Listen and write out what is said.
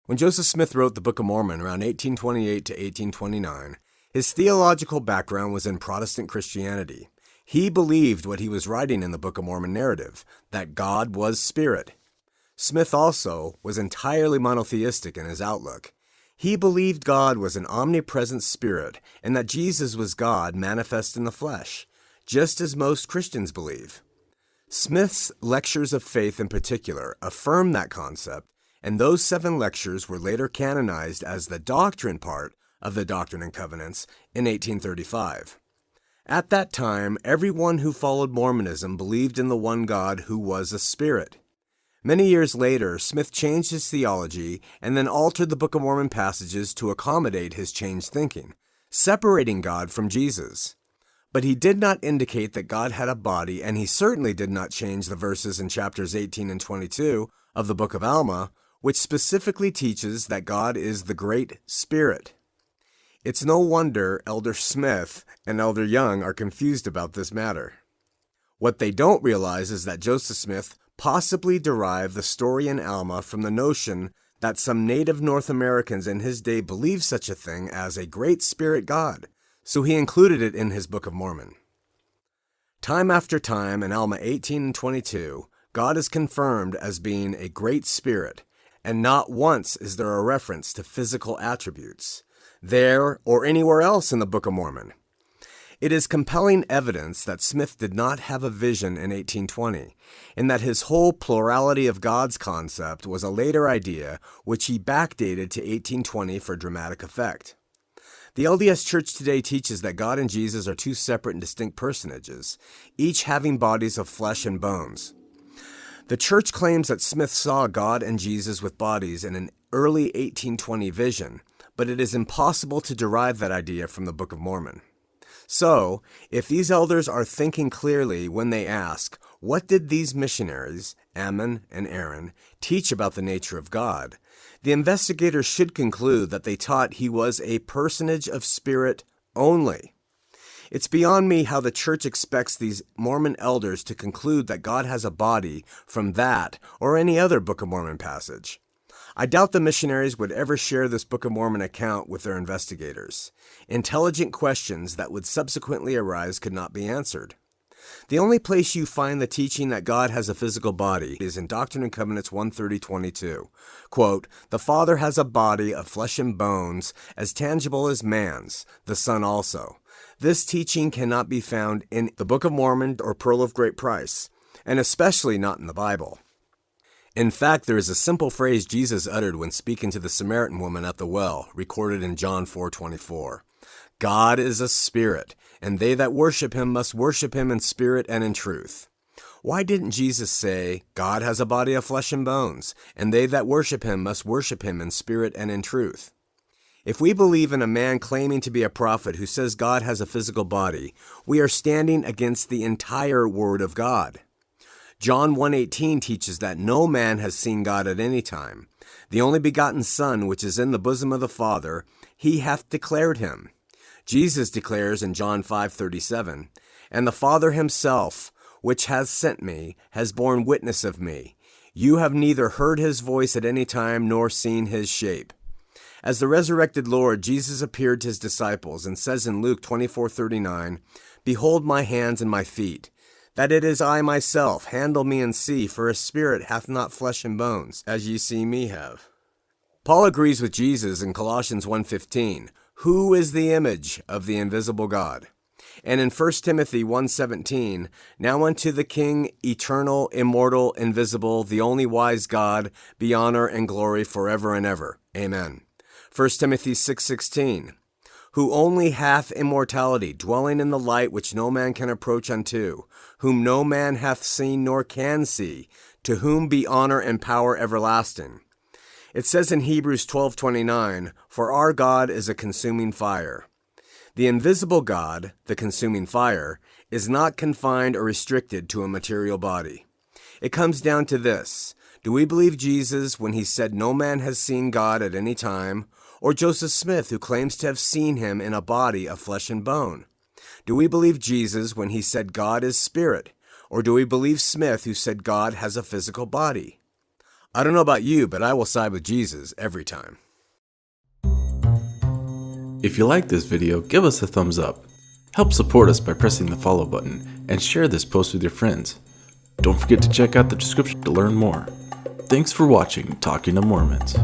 When Joseph Smith wrote the Book of Mormon around 1828 to 1829, his theological background was in Protestant Christianity. He believed what he was writing in the Book of Mormon narrative, that God was spirit. Smith also was entirely monotheistic in his outlook. He believed God was an omnipresent spirit and that Jesus was God manifest in the flesh, just as most Christians believe. Smith's lectures of faith in particular affirm that concept, and those 7 lectures were later canonized as the doctrine part of the Doctrine and Covenants in 1835. At that time, everyone who followed Mormonism believed in the one God who was a spirit. Many years later, Smith changed his theology and then altered the Book of Mormon passages to accommodate his changed thinking, separating God from Jesus. But he did not indicate that God had a body, and he certainly did not change the verses in chapters 18 and 22 of the Book of Alma, which specifically teaches that God is the Great Spirit. It's no wonder Elder Smith and Elder Young are confused about this matter. What they don't realize is that Joseph Smith possibly derived the story in Alma from the notion that some native North Americans in his day believed such a thing as a Great Spirit God, so he included it in his Book of Mormon. Time after time in Alma 18 and 22, God is confirmed as being a Great Spirit, and not once is there a reference to physical attributes, there or anywhere else in the Book of Mormon. It is compelling evidence that Smith did not have a vision in 1820, and that his whole plurality of gods concept was a later idea which he backdated to 1820 for dramatic effect. The LDS Church today teaches that God and Jesus are 2 separate and distinct personages, each having bodies of flesh and bones. The Church claims that Smith saw God and Jesus with bodies in an early 1820 vision, but it is impossible to derive that idea from the Book of Mormon. So, if these elders are thinking clearly when they ask, what did these missionaries, Ammon and Aaron, teach about the nature of God, the investigators should conclude that they taught he was a personage of spirit only. It's beyond me how the Church expects these Mormon elders to conclude that God has a body from that or any other Book of Mormon passage. I doubt the missionaries would ever share this Book of Mormon account with their investigators. Intelligent questions that would subsequently arise could not be answered. The only place you find the teaching that God has a physical body is in Doctrine and Covenants 130:22. Quote, "The Father has a body of flesh and bones, as tangible as man's, the Son also." This teaching cannot be found in the Book of Mormon or Pearl of Great Price, and especially not in the Bible. In fact, there is a simple phrase Jesus uttered when speaking to the Samaritan woman at the well, recorded in John 4:24. God is a spirit, and they that worship him must worship him in spirit and in truth. Why didn't Jesus say, God has a body of flesh and bones, and they that worship him must worship him in spirit and in truth? If we believe in a man claiming to be a prophet who says God has a physical body, we are standing against the entire Word of God. John 1:18 teaches that no man has seen God at any time. The only begotten Son, which is in the bosom of the Father, he hath declared him. Jesus declares in John 5:37, "And the Father himself, which hath sent me, has borne witness of me. You have neither heard his voice at any time nor seen his shape." As the resurrected Lord, Jesus appeared to his disciples and says in Luke 24:39, "Behold my hands and my feet, that it is I myself, handle me and see, for a spirit hath not flesh and bones, as ye see me have." Paul agrees with Jesus in Colossians 1:15, "Who is the image of the invisible God?" And in 1 Timothy 1:17, "Now unto the King, eternal, immortal, invisible, the only wise God, be honor and glory forever and ever. Amen." 1 Timothy 6:16, "Who only hath immortality, dwelling in the light which no man can approach unto, whom no man hath seen nor can see, to whom be honor and power everlasting." It says in Hebrews 12:29, "For our God is a consuming fire." The invisible God, the consuming fire, is not confined or restricted to a material body. It comes down to this: do we believe Jesus when he said no man has seen God at any time, or Joseph Smith who claims to have seen him in a body of flesh and bone? Do we believe Jesus when he said God is spirit, or do we believe Smith who said God has a physical body? I don't know about you, but I will side with Jesus every time. If you like this video, give us a thumbs up. Help support us by pressing the follow button and share this post with your friends. Don't forget to check out the description to learn more. Thanks for watching Talking to Mormons.